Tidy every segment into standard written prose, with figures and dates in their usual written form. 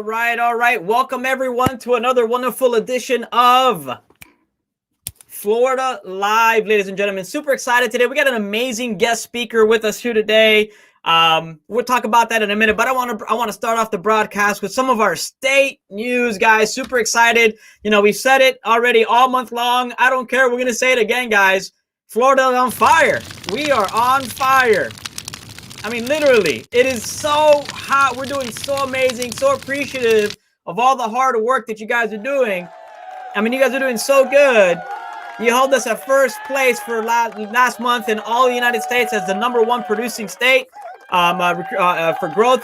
All right. Welcome everyone to another wonderful edition of Florida Live, ladies and gentlemen. Super excited today. We got an amazing guest speaker with us here today. We'll talk about that in a minute, but I want to start off the broadcast with some of our state news, guys. Super excited. You know, we've said it already all month long. I don't care. We're going to say it again, guys. Florida's on fire. We are on fire. I mean, literally, it is so hot. We're doing so amazing, so appreciative of all the hard work that you guys are doing. I mean, you guys are doing so good. You held us at first place for last month in all the United States as the #1 producing state for growth,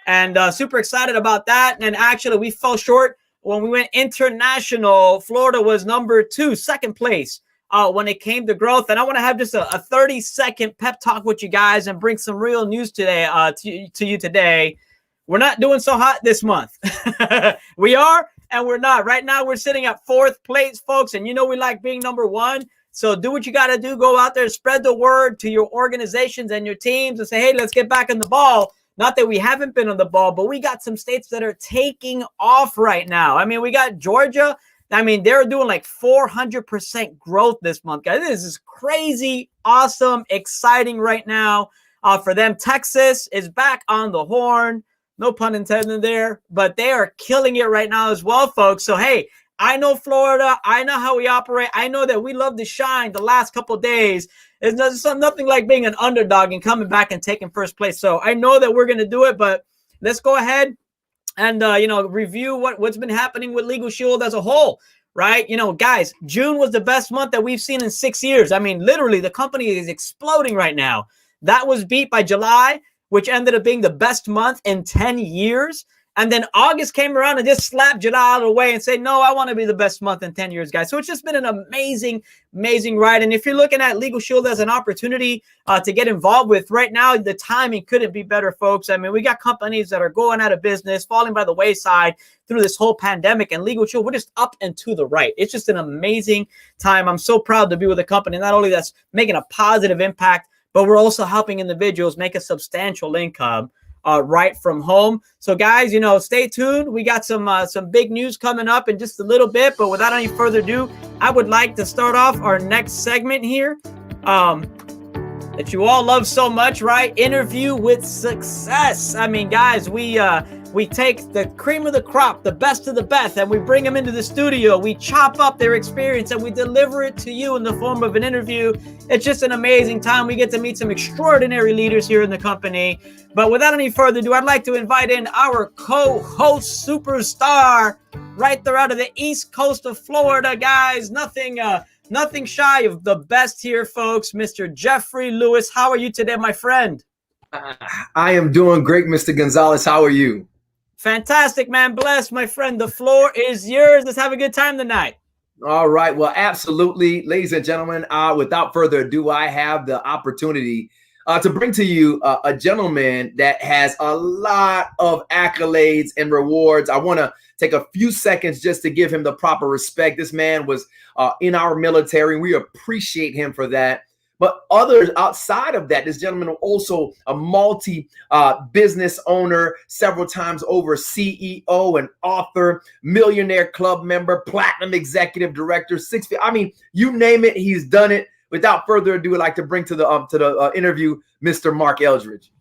and super excited about that. And actually, we fell short when we went international. Florida was #2, second place. When it came to growth. And I want to have just a 30-second pep talk with you guys and bring some real news today to you today. We're not doing so hot this month. We are and we're not. Right now, we're sitting at 4th place, folks. And you know we like being #1. So do what you got to do. Go out there, spread the word to your organizations and your teams and say, hey, let's get back on the ball. Not that we haven't been on the ball, but we got some states that are taking off right now. I mean, we got Georgia. I mean, they're doing like 400% growth this month, guys. This is crazy, awesome, exciting right now for them. Texas is back on the horn. No pun intended there, but they are killing it right now as well, folks. So, hey, I know Florida. I know how we operate. I know that we love to shine the last couple of days. It's nothing like being an underdog and coming back and taking first place. So I know that we're going to do it, but let's go ahead and, review what's been happening with Legal Shield as a whole, right? You know, guys, June was the best month that we've seen in 6 years. I mean, literally, the company is exploding right now. That was beat by July, which ended up being the best month in 10 years. And then August came around and just slapped July out of the way and said, no, I want to be the best month in 10 years, guys. So it's just been an amazing, amazing ride. And if you're looking at Legal Shield as an opportunity to get involved with right now, the timing couldn't be better, folks. I mean, we got companies that are going out of business, falling by the wayside through this whole pandemic, and Legal Shield, we're just up and to the right. It's just an amazing time. I'm so proud to be with a company, not only that's making a positive impact, but we're also helping individuals make a substantial income right from home. So guys, stay tuned. We got some big news coming up in just a little bit, but without any further ado, I would like to start off our next segment here that you all love so much, right? Interview with Success. I mean, guys, we take the cream of the crop, the best of the best, and we bring them into the studio. We chop up their experience and we deliver it to you in the form of an interview. It's just an amazing time. We get to meet some extraordinary leaders here in the company. But without any further ado, I'd like to invite in our co-host superstar right there out of the East Coast of Florida, guys. Nothing shy of the best here, folks. Mr. Jeffrey Lewis, how are you today, my friend? I am doing great, Mr. Gonzalez. How are you? Fantastic, man. Bless, my friend. The floor is yours. Let's have a good time tonight. All right. Well, absolutely. Ladies and gentlemen, without further ado, I have the opportunity to bring to you a gentleman that has a lot of accolades and rewards. I want to take a few seconds just to give him the proper respect. This man was in our military, and we appreciate him for that. But others outside of that, this gentleman was also a multi-business owner, several times over CEO and author, millionaire club member, platinum executive director, I mean, you name it, he's done it. Without further ado, I'd like to bring to the interview, Mr. Mark Eldridge.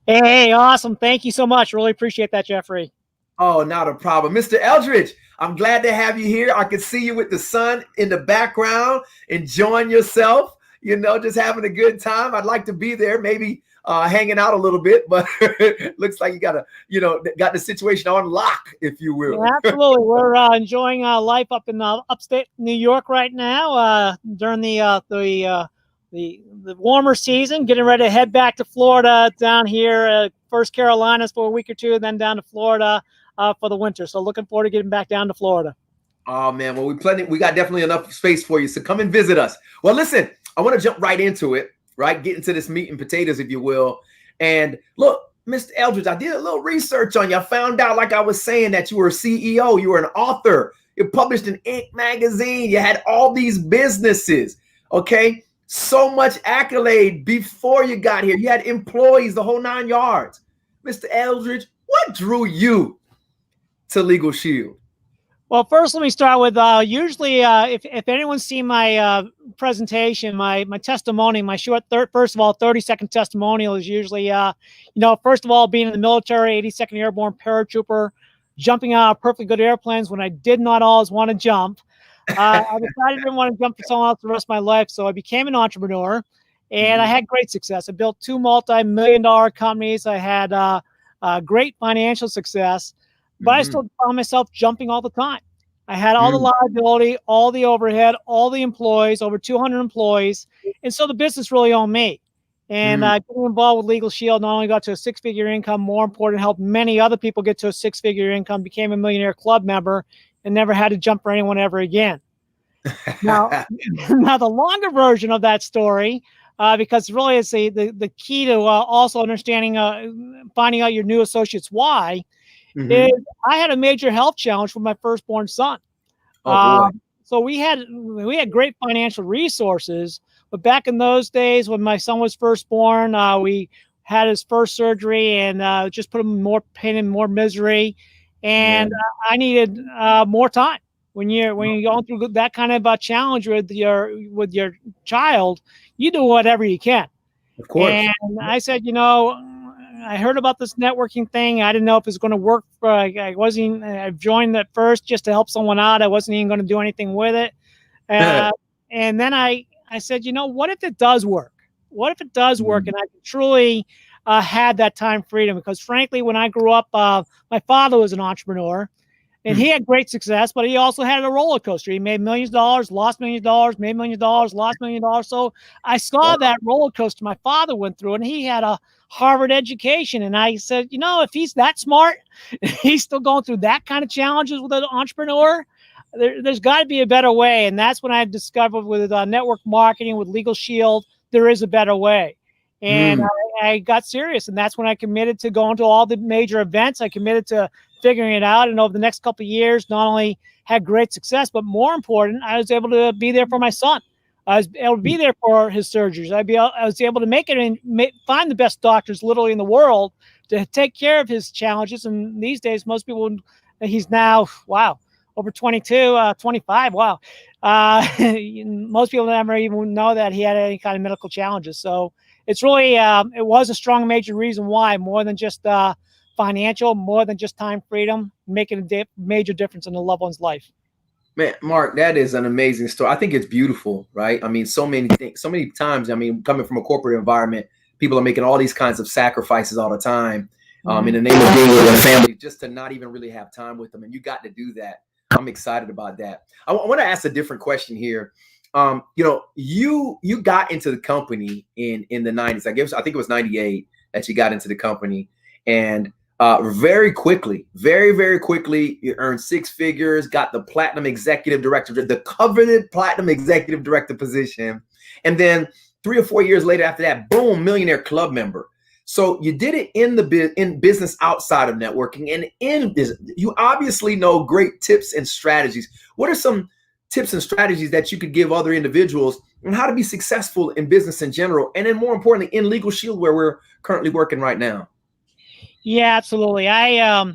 Hey, awesome. Thank you so much. Really appreciate that, Jeffrey. Oh, not a problem. Mr. Eldridge, I'm glad to have you here. I can see you with the sun in the background, enjoying yourself. Just having a good time. I'd like to be there, maybe hanging out a little bit, but looks like you got the situation on lock, if you will. Yeah, absolutely. We're enjoying life up in upstate New York right now during the warmer season, getting ready to head back to Florida down here, first Carolinas for a week or two, and then down to Florida for the winter. So looking forward to getting back down to Florida. Oh, man. Well, we got definitely enough space for you. So come and visit us. Well, listen, I want to jump right into it, right? Get into this meat and potatoes, if you will. And look, Mr. Eldridge, I did a little research on you. I found out, like I was saying, that you were a CEO, you were an author, you published in Inc. magazine, you had all these businesses, okay? So much accolade before you got here. You had employees, the whole 9 yards. Mr. Eldridge, what drew you to Legal Shield? Well, first, let me start with usually if anyone's seen my presentation, my testimony, my short, first of all, 30-second testimonial is usually, first of all, being in the military, 82nd Airborne paratrooper, jumping out of perfectly good airplanes when I did not always want to jump. I decided I didn't want to jump for someone else the rest of my life, so I became an entrepreneur, and I had great success. I built 2 multi-million-dollar companies. I had great financial success. But I still found myself jumping all the time. I had all the liability, all the overhead, all the employees, over 200 employees. And so the business really owned me. And getting involved with Legal Shield not only got to a 6-figure income, more important, helped many other people get to a 6-figure income, became a Millionaire Club member, and never had to jump for anyone ever again. Now, the longer version of that story, because really it's the key to also understanding, finding out your new associates why, is I had a major health challenge with my firstborn son. Oh boy. So we had great financial resources, but back in those days when my son was first born, we had his first surgery and just put him in more pain and more misery, and I needed more time. When you're going through that kind of challenge with your child, you do whatever you can. Of course. And I said, I heard about this networking thing. I didn't know if it was going to work. I joined at first just to help someone out. I wasn't even going to do anything with it. And then I said, what if it does work? What if it does work and I can truly had that time freedom? Because frankly, when I grew up, my father was an entrepreneur. And he had great success, but he also had a roller coaster. He made millions of dollars, lost millions of dollars, made millions of dollars, lost millions of dollars. So I saw that roller coaster my father went through, and he had a Harvard education. And I said, if he's that smart, he's still going through that kind of challenges with an entrepreneur, there's got to be a better way. And that's when I discovered with network marketing, with Legal Shield, there is a better way. And I got serious, and that's when I committed to going to all the major events. I committed to figuring it out, and over the next couple of years, not only had great success, but more important, I was able to be there for my son. I was able to be there for his surgeries. I was able to make it and find the best doctors literally in the world to take care of his challenges. And these days, most people, he's now, over 22, 25. Wow. Most people never even know that he had any kind of medical challenges. So it's really, it was a strong major reason why, more than just financial, more than just time freedom, making a major difference in a loved one's life. Man, Mark, that is an amazing story. I think it's beautiful, right? I mean, so many things, so many times, coming from a corporate environment, people are making all these kinds of sacrifices all the time in the name of being with their family, just to not even really have time with them. And you got to do that. I'm excited about that. I want to ask a different question here. You got into the company in the 90s. I think it was 98 that you got into the company. And very quickly, very quickly, you earned 6 figures, got the platinum executive director, the coveted platinum executive director position. And then 3 or 4 years later after that, boom, Millionaire Club member. So you did it in business outside of networking, and in business, you obviously know great tips and strategies. What are some tips and strategies that you could give other individuals on how to be successful in business in general, and then more importantly, in Legal Shield, where we're currently working right now? Yeah, absolutely. I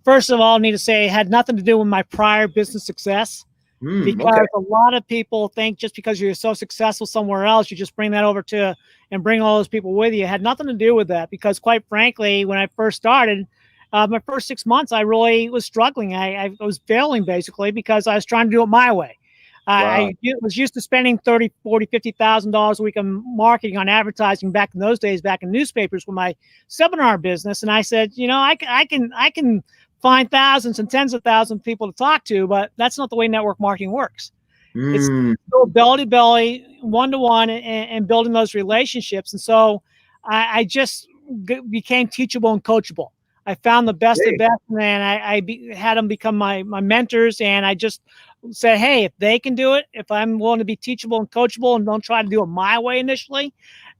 first of all need to say it had nothing to do with my prior business success, because a lot of people think just because you're so successful somewhere else, you just bring that over to and bring all those people with you. It had nothing to do with that, because quite frankly, when I first started, my first 6 months, I really was struggling. I was failing basically because I was trying to do it my way. I was used to spending $30,000, $40,000, $50,000 a week on marketing, on advertising back in those days, back in newspapers with my seminar business. And I said, I can find thousands and tens of thousands of people to talk to, but that's not the way network marketing works. It's still belly to belly, one-to-one, and building those relationships. And so I just became teachable and coachable. I found the best of best, and I had them become my mentors. And I just said, hey, if they can do it, if I'm willing to be teachable and coachable and don't try to do it my way initially,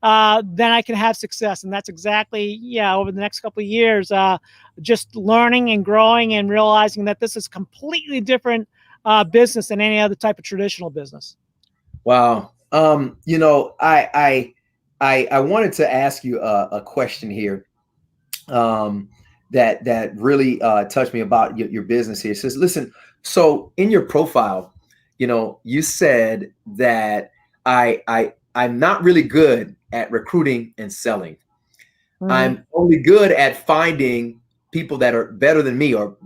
then I can have success. And that's exactly, over the next couple of years, just learning and growing and realizing that this is completely different business than any other type of traditional business. Wow. I wanted to ask you a question here. that really touched me about your business here. It says, listen, so in your profile, you said that I'm not really good at recruiting and selling. I'm only good at finding people that are better than me or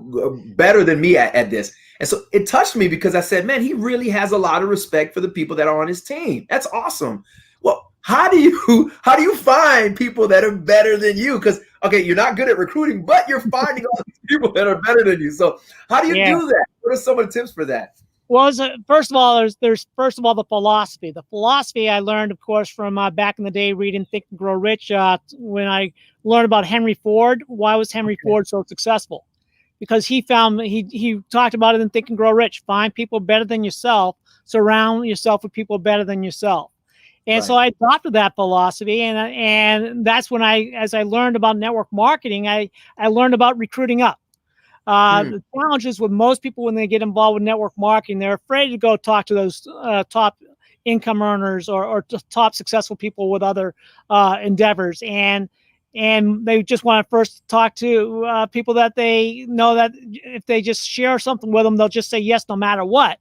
better than me at this. And so it touched me because I said, man, he really has a lot of respect for the people that are on his team. That's awesome. Well, how do you find people that are better than you? Because, okay, you're not good at recruiting, but you're finding all these people that are better than you. So how do you do that? What are some of the tips for that? Well, first of all, there's first of all the philosophy. The philosophy I learned, of course, from back in the day reading Think and Grow Rich. When I learned about Henry Ford, why was Henry Ford so successful? Because he talked about it in Think and Grow Rich. Find people better than yourself. Surround yourself with people better than yourself. And so I adopted that philosophy, and that's when as I learned about network marketing, I learned about recruiting up. The challenges with most people when they get involved with network marketing, they're afraid to go talk to those top income earners or top successful people with other endeavors, and they just want to first talk to people that they know that if they just share something with them, they'll just say yes no matter what.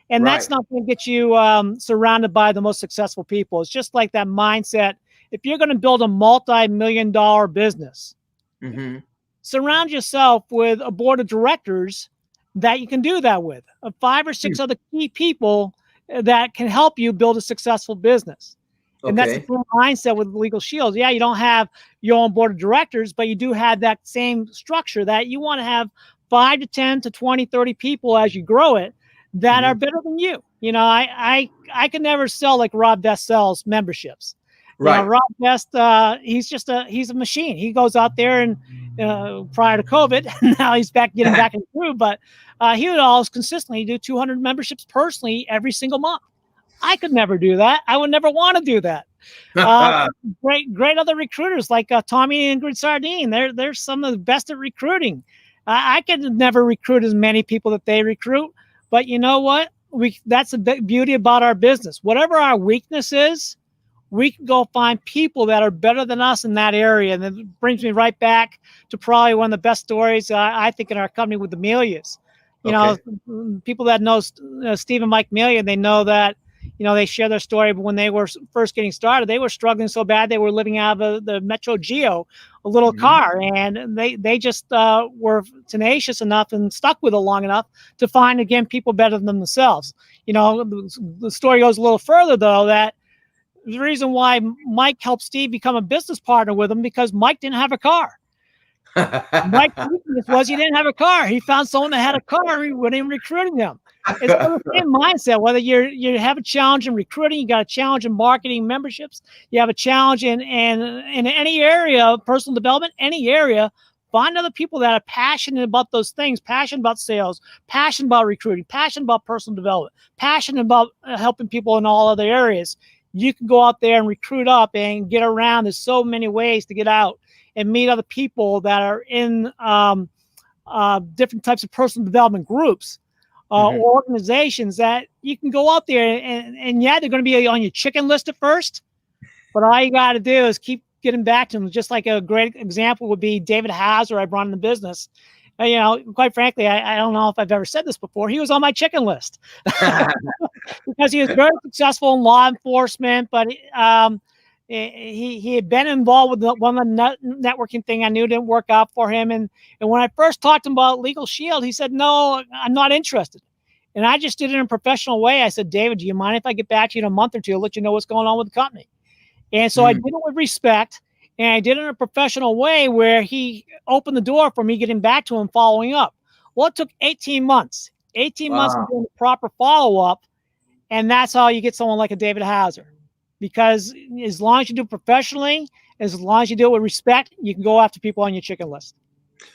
And that's not going to get you surrounded by the most successful people. It's just like that mindset. If you're going to build a multi-million-dollar business, surround yourself with a board of directors that you can do that with, 5 or 6 other key people that can help you build a successful business. And that's the same mindset with Legal Shield. Yeah, you don't have your own board of directors, but you do have that same structure that you want to have 5 to 10 to 20, 30 people as you grow it that are better than you. I can never sell like Rob Best sells memberships. Rob Best, he's a machine. He goes out there and prior to COVID, now he's getting back in the groove, but he would always consistently do 200 memberships personally every single month. I could never do that. I would never want to do that. Great other recruiters like Tommy and Ingrid Sardine. They're some of the best at recruiting. I could never recruit as many people that they recruit, but you know what? That's the beauty about our business. Whatever our weakness is, we can go find people that are better than us in that area. And it brings me right back to probably one of the best stories, I think, in our company with the Melias. People that know Steve and Mike Melia, they know that, they share their story. But when they were first getting started, they were struggling so bad they were living out of the Metro Geo, a little car. And they just were tenacious enough and stuck with it long enough to find, again, people better than themselves. The story goes a little further, though, that the reason why Mike helped Steve become a business partner with him because Mike didn't have a car. Mike's weakness was he didn't have a car. He found someone that had a car and he went in recruiting them. It's the same mindset. Whether you have a challenge in recruiting, you got a challenge in marketing memberships, you have a challenge in any area of personal development, any area. Find other people that are passionate about those things, passionate about sales, passionate about recruiting, passionate about personal development, passionate about helping people in all other areas. You can go out there and recruit up and get around. There's so many ways to get out and meet other people that are in different types of personal development groups, organizations that you can go out there and yeah, they're going to be on your chicken list at first, but all you got to do is keep getting back to them. Just like a great example would be David Hauser, I brought in the business. Quite frankly, I don't know if I've ever said this before. He was on my chicken list because he was very successful in law enforcement, but he had been involved with one of the networking thing I knew didn't work out for him. And when I first talked to him about Legal Shield, he said, no, I'm not interested. And I just did it in a professional way. I said, David, do you mind if I get back to you in a month or two? I'll let you know what's going on with the company. And so I did it with respect. And I did it in a professional way where he opened the door for me getting back to him, following up. Well, it took 18 months. 18 months of doing the proper follow-up. And that's how you get someone like a David Hauser. Because as long as you do it professionally, as long as you do it with respect, you can go after people on your chicken list.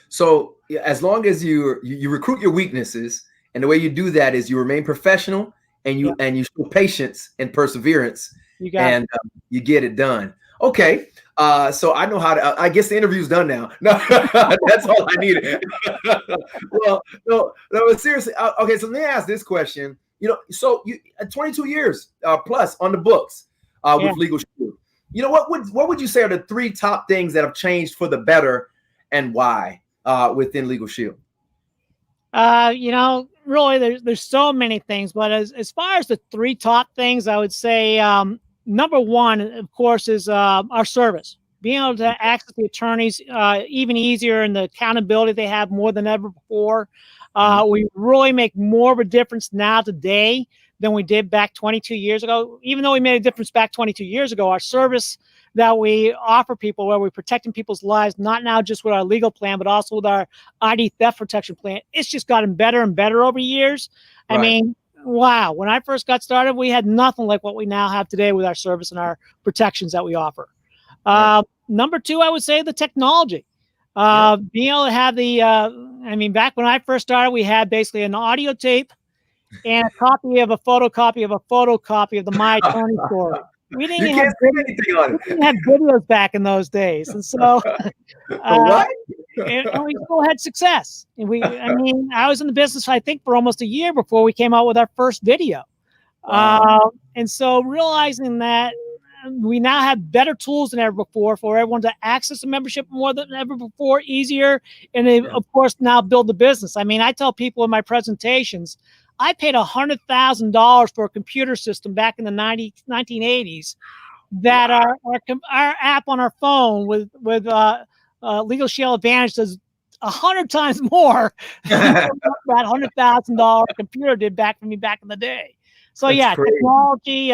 So as long as you recruit your weaknesses, and the way you do that is you remain professional and you show patience and perseverance, you get it done. Okay. So I know how to, I guess the interview's done now. No, that's all I needed. Well, no, seriously. Okay. So let me ask this question. So you 22 years plus on the books with Legal Shield. What would you say are the 3 top things that have changed for the better and why? within Legal Shield? Really, there's so many things, but as far as the three top things, I would say number one, of course, is our service. Being able to access the attorneys even easier, and the accountability they have more than ever before. We really make more of a difference now today than we did back 22 years ago. Even though we made a difference back 22 years ago, our service that we offer people, where we're protecting people's lives, not now just with our legal plan, but also with our ID theft protection plan, it's just gotten better and better over years. Right. I mean, wow. When I first got started, we had nothing like what we now have today with our service and our protections that we offer. Right. Number two, I would say the technology. Being able to have back when I first started, we had basically an audio tape and a copy of a photocopy of the My Attorney story. We didn't have videos back in those days, and so and we still had success. And I was in the business, I think, for almost a year before we came out with our first video. Wow. And so realizing that we now have better tools than ever before for everyone to access a membership more than ever before, easier, and of course now build the business. I mean, I tell people in my presentations, I paid $100,000 for a computer system back in the 1980s that our app on our phone with Legal Shield Advantage does 100 times more than that $100,000 computer did back in the day. So That's crazy. Technology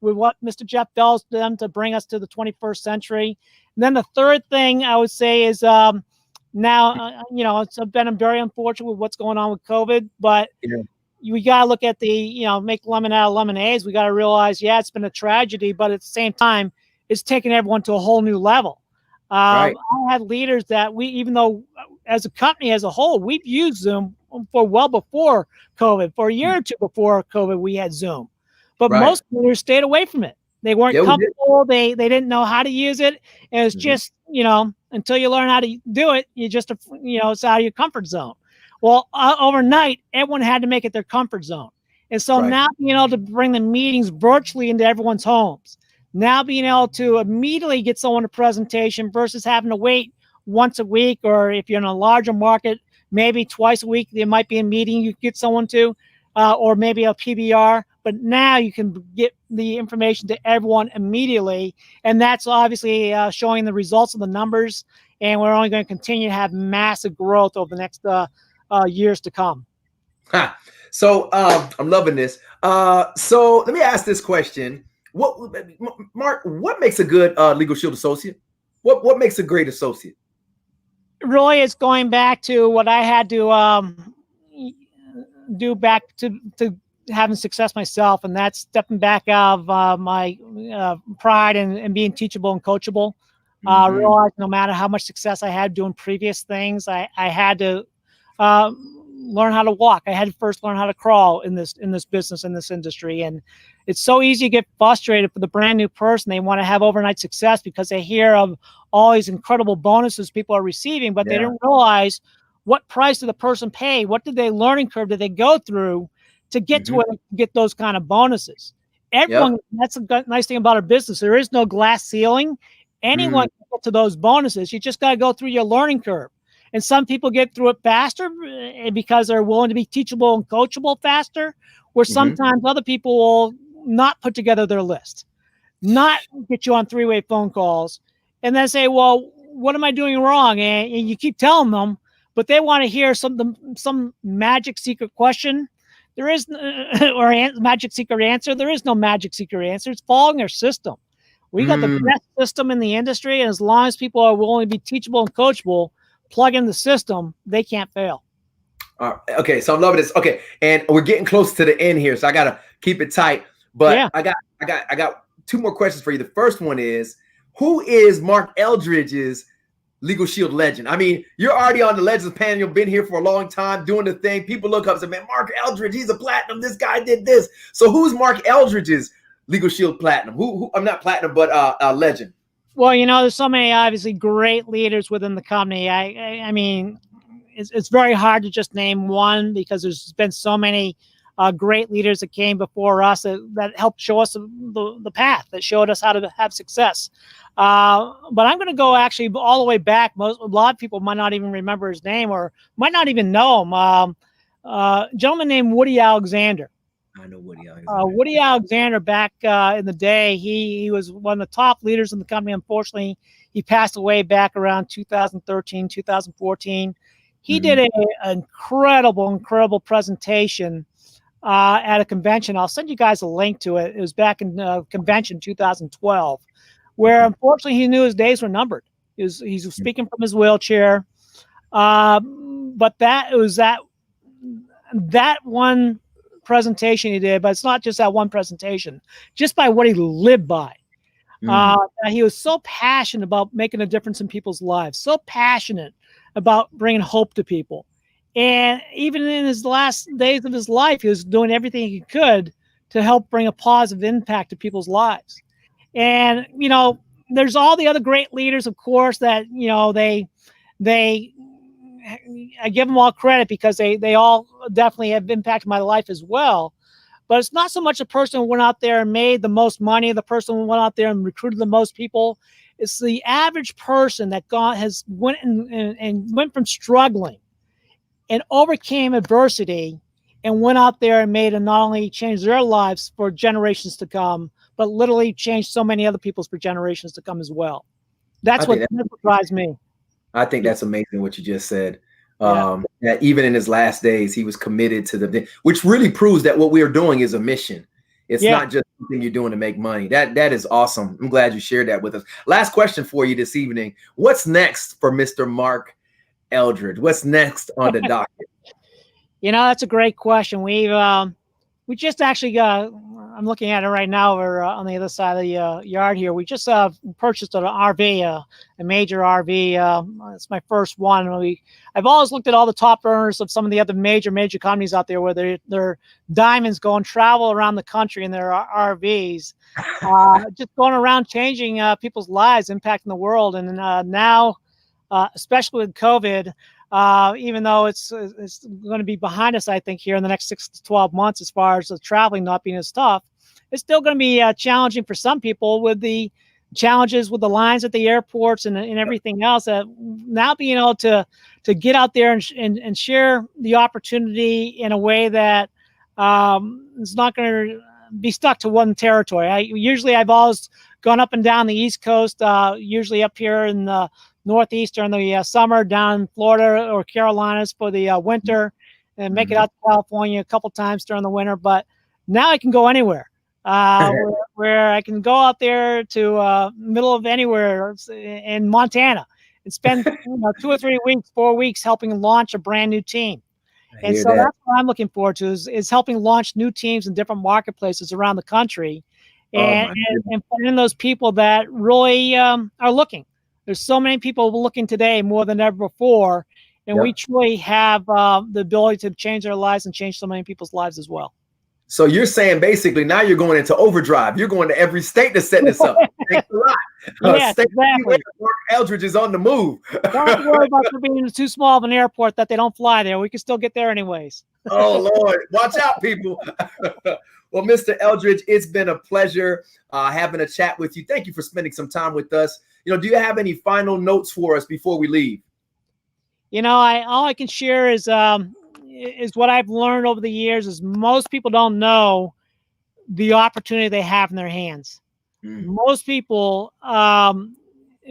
with what Mr. Jeff Bell's done to bring us to the 21st century. And then the third thing I would say is now, it's been very unfortunate with what's going on with COVID, but we got to look at make lemon out of lemonades. We got to realize, it's been a tragedy, but at the same time, it's taken everyone to a whole new level. Right. I had leaders that even though as a company as a whole, we've used Zoom for well before COVID. For a year or two before COVID, we had Zoom, but most leaders stayed away from it. They weren't comfortable. They didn't know how to use it. And it's just, until you learn how to do it, it's out of your comfort zone. Well, overnight, everyone had to make it their comfort zone. And so now being able to bring the meetings virtually into everyone's homes, now being able to immediately get someone a presentation versus having to wait once a week, or if you're in a larger market, maybe twice a week, there might be a meeting you get someone to, or maybe a PBR. But now you can get the information to everyone immediately. And that's obviously showing the results of the numbers. And we're only going to continue to have massive growth over the next years to come. So I'm loving this. So let me ask this question. Mark, what makes a good Legal Shield associate? What makes a great associate? Really, it's going back to what I had to do back to having success myself, and that's stepping back out of my pride and being teachable and coachable. Realize no matter how much success I had doing previous things, I had to learn how to walk. I had to first learn how to crawl in this business, in this industry. And it's so easy to get frustrated for the brand new person. They want to have overnight success because they hear of all these incredible bonuses people are receiving, but they don't realize what price did the person pay? What did they learning curve did they go through to get to it, get those kind of bonuses? Everyone, that's a nice thing about our business. There is no glass ceiling. Anyone can get to those bonuses. You just got to go through your learning curve. And some people get through it faster because they're willing to be teachable and coachable faster, where sometimes other people will not put together their list, not get you on three-way phone calls, and then say, well, what am I doing wrong? And you keep telling them, but they want to hear some magic secret question. There is magic secret answer. There is no magic secret answer. It's following their system. We got the best system in the industry, and as long as people are willing to be teachable and coachable, plug in the system, they can't fail. Okay, so I'm loving this. Okay, and we're getting close to the end here, so I gotta keep it tight. But I got two more questions for you. The first one is, who is Mark Eldridge's Legal Shield legend? I mean, you're already on the Legends panel. You've been here for a long time doing the thing. People look up and say, man, Mark Eldridge, he's a platinum. This guy did this. So who's Mark Eldridge's Legal Shield platinum? Who I'm not platinum, but legend. Well, there's so many obviously great leaders within the company. I mean, it's very hard to just name one because there's been so many great leaders that came before us that helped show us the path, that showed us how to have success. But I'm going to go actually all the way back. A lot of people might not even remember his name or might not even know him. A gentleman named Woody Alexander. I know Woody Alexander. Woody Alexander, back in the day, he was one of the top leaders in the company. Unfortunately, he passed away back around 2013, 2014. He did an incredible presentation at a convention. I'll send you guys a link to it. It was back in convention 2012, where unfortunately he knew his days were numbered. He's speaking from his wheelchair. But it was that one presentation he did, but it's not just that one presentation, just by what he lived by. He was so passionate about making a difference in people's lives, so passionate about bringing hope to people. And even in his last days of his life, he was doing everything he could to help bring a positive impact to people's lives. And, there's all the other great leaders, of course, that, I give them all credit because they all definitely have impacted my life as well. But it's not so much the person who went out there and made the most money, the person who went out there and recruited the most people. It's the average person that went from struggling and overcame adversity and went out there and made and not only changed their lives for generations to come, but literally changed so many other people's for generations to come as well. That's what drives me. I think that's amazing what you just said. That even in his last days, he was committed to which really proves that what we are doing is a mission. It's not just something you're doing to make money. That is awesome. I'm glad you shared that with us. Last question for you this evening. What's next for Mr. Mark Eldridge? What's next on the docket? That's a great question. We just actually I'm looking at it right now. We're on the other side of the yard here. We just purchased an RV, a major RV. It's my first one. I've always looked at all the top earners of some of the other major companies out there where they're diamonds going travel around the country in their RVs, just going around changing people's lives, impacting the world. And now, especially with COVID, even though it's going to be behind us, I think, here in the next 6 to 12 months, as far as the traveling not being as tough, it's still going to be challenging for some people with the challenges with the lines at the airports and everything else. Now being able to get out there and share the opportunity in a way that is not going to be stuck to one territory. I've always gone up and down the East Coast, usually up here in the Northeast during the summer, down in Florida or Carolinas for the winter, and make it out to California a couple times during the winter. But now I can go anywhere, where I can go out there to middle of anywhere in Montana and spend 2 or 3 weeks, 4 weeks helping launch a brand new team. And so that's what I'm looking forward to is helping launch new teams in different marketplaces around the country, and finding those people that really are looking. There's so many people looking today more than ever before, and we truly have the ability to change their lives and change so many people's lives as well. So you're saying basically now you're going into overdrive. You're going to every state to set this up. Thanks a lot. Yes, exactly. Mark Eldridge is on the move. Don't have to worry about there being too small of an airport that they don't fly there. We can still get there anyways. Oh, Lord. Watch out, people. Well, Mr. Eldridge, it's been a pleasure having a chat with you. Thank you for spending some time with us. Do you have any final notes for us before we leave? All I can share is what I've learned over the years is most people don't know the opportunity they have in their hands. Most people,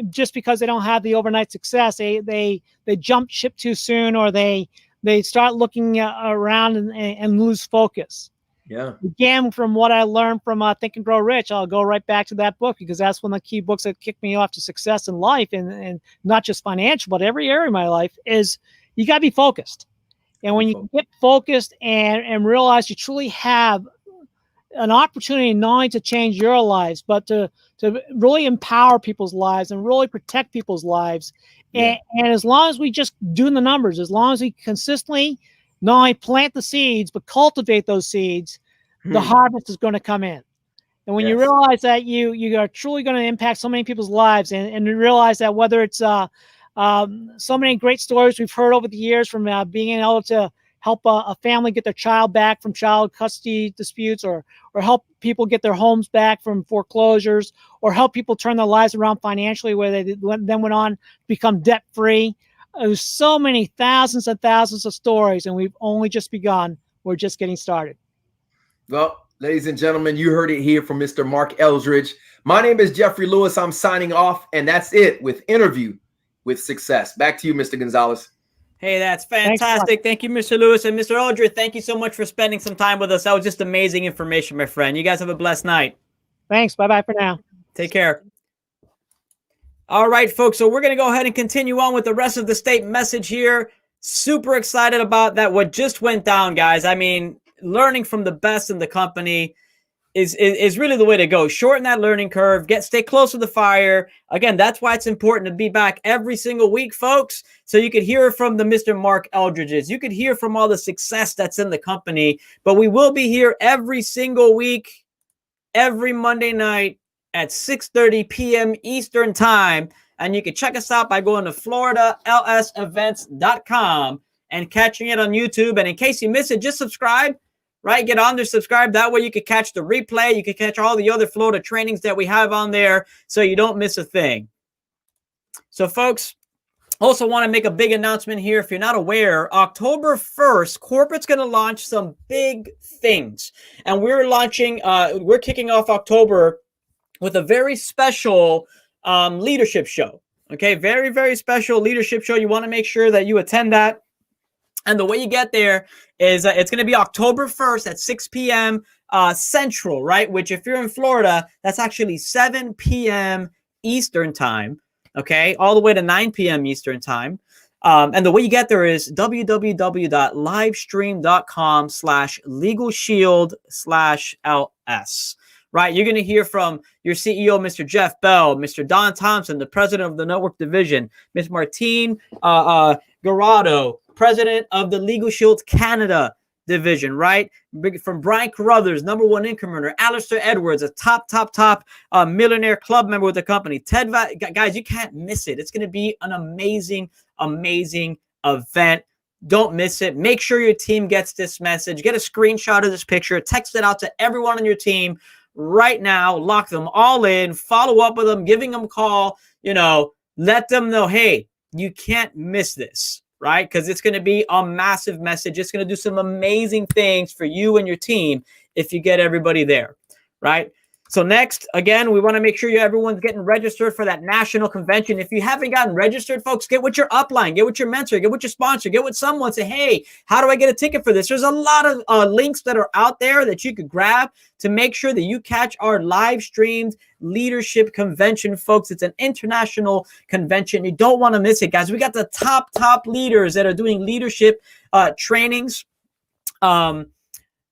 just because they don't have the overnight success, they jump ship too soon, or they start looking around and lose focus. Yeah. Again, from what I learned from Think and Grow Rich, I'll go right back to that book because that's one of the key books that kicked me off to success in life, and not just financial, but every area of my life, is you got to be focused. And when you get focused and realize you truly have an opportunity not only to change your lives, but to really empower people's lives and really protect people's lives. And as long as we just do the numbers, as long as we consistently not only plant the seeds, but cultivate those seeds, the harvest is going to come in. And when you realize that you are truly going to impact so many people's lives, and you realize that whether it's so many great stories we've heard over the years from being able to help a family get their child back from child custody disputes, or help people get their homes back from foreclosures, or help people turn their lives around financially, where they then went on to become debt free. There's so many thousands and thousands of stories, and we've only just begun. We're just getting started. Well, ladies and gentlemen, you heard it here from Mr. Mark Eldridge. My name is Jeffrey Lewis. I'm signing off, and that's it with Interview with Success. Back to you, Mr. Gonzalez. Hey, that's fantastic. Thank you, Mr. Lewis. And Mr. Eldridge, thank you so much for spending some time with us. That was just amazing information, my friend. You guys have a blessed night. Thanks. Bye-bye for now. Take care. All right, folks. So we're going to go ahead and continue on with the rest of the state message here. Super excited about that. What just went down, guys. I mean, learning from the best in the company is really the way to go. Shorten that learning curve. Stay close to the fire. Again, that's why it's important to be back every single week, folks, so you could hear from the Mr. Mark Eldridges. You could hear from all the success that's in the company. But we will be here every single week, every Monday night at 6:30 p.m. Eastern Time. And you can check us out by going to FloridaLSEvents.com and catching it on YouTube. And in case you miss it, just subscribe. Right? Get on there, subscribe. That way you can catch the replay. You can catch all the other Florida trainings that we have on there so you don't miss a thing. So, folks, also want to make a big announcement here. If you're not aware, October 1st, corporate's going to launch some big things. And we're kicking off October with a very special leadership show. Okay? Very, very special leadership show. You want to make sure that you attend that. And the way you get there is it's going to be October 1st at 6 p.m. Central, right? Which if you're in Florida, that's actually 7 p.m. Eastern Time, okay? All the way to 9 p.m. Eastern Time. And the way you get there is www.livestream.com/LegalShield/LS. Right? You're going to hear from your CEO, Mr. Jeff Bell, Mr. Don Thompson, the president of the network division, Ms. Martine Garado, president of the Legal Shield Canada division, right? From Brian Carruthers, #1 income earner, Alistair Edwards, a top millionaire club member with the company. Guys, you can't miss it. It's going to be an amazing event. Don't miss it. Make sure your team gets this message. Get a screenshot of this picture. Text it out to everyone on your team right now. Lock them all in. Follow up with them. Giving them a call. Let them know, hey, you can't miss this. Right? Because it's going to be a massive message. It's going to do some amazing things for you and your team if you get everybody there. Right? So next, again, we want to make sure everyone's getting registered for that national convention. If you haven't gotten registered, folks, get with your upline, get with your mentor, get with your sponsor, get with someone. Say, hey, how do I get a ticket for this? There's a lot of links that are out there that you could grab to make sure that you catch our live streamed leadership convention, folks. It's an international convention. You don't want to miss it, guys. We got the top leaders that are doing leadership trainings. And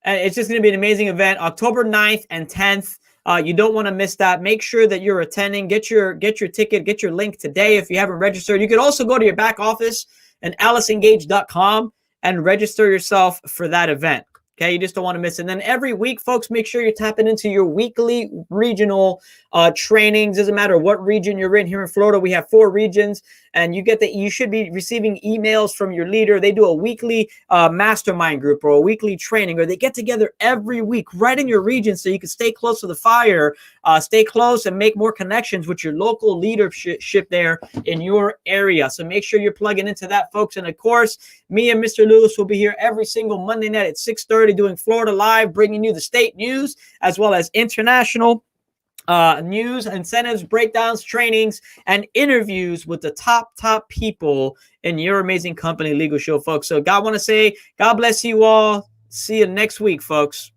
it's just going to be an amazing event, October 9th and 10th. You don't want to miss that. Make sure that you're attending. Get your ticket, get your link today if you haven't registered. You could also go to your back office and AliceEngage.com and register yourself for that event. Okay, you just don't want to miss it. And then every week, folks, make sure you're tapping into your weekly regional trainings. Doesn't matter what region you're in. Here in Florida, we have 4 regions, and you should be receiving emails from your leader. They do a weekly mastermind group or a weekly training, or they get together every week right in your region so you can stay close to the fire, stay close and make more connections with your local leadership there in your area. So make sure you're plugging into that, folks. And of course, me and Mr. Lewis will be here every single Monday night at 6:30 doing Florida Live, bringing you the state news as well as international news, incentives, breakdowns, trainings, and interviews with the top people in your amazing company, Legal Shield, folks. So God bless you all. See you next week, folks.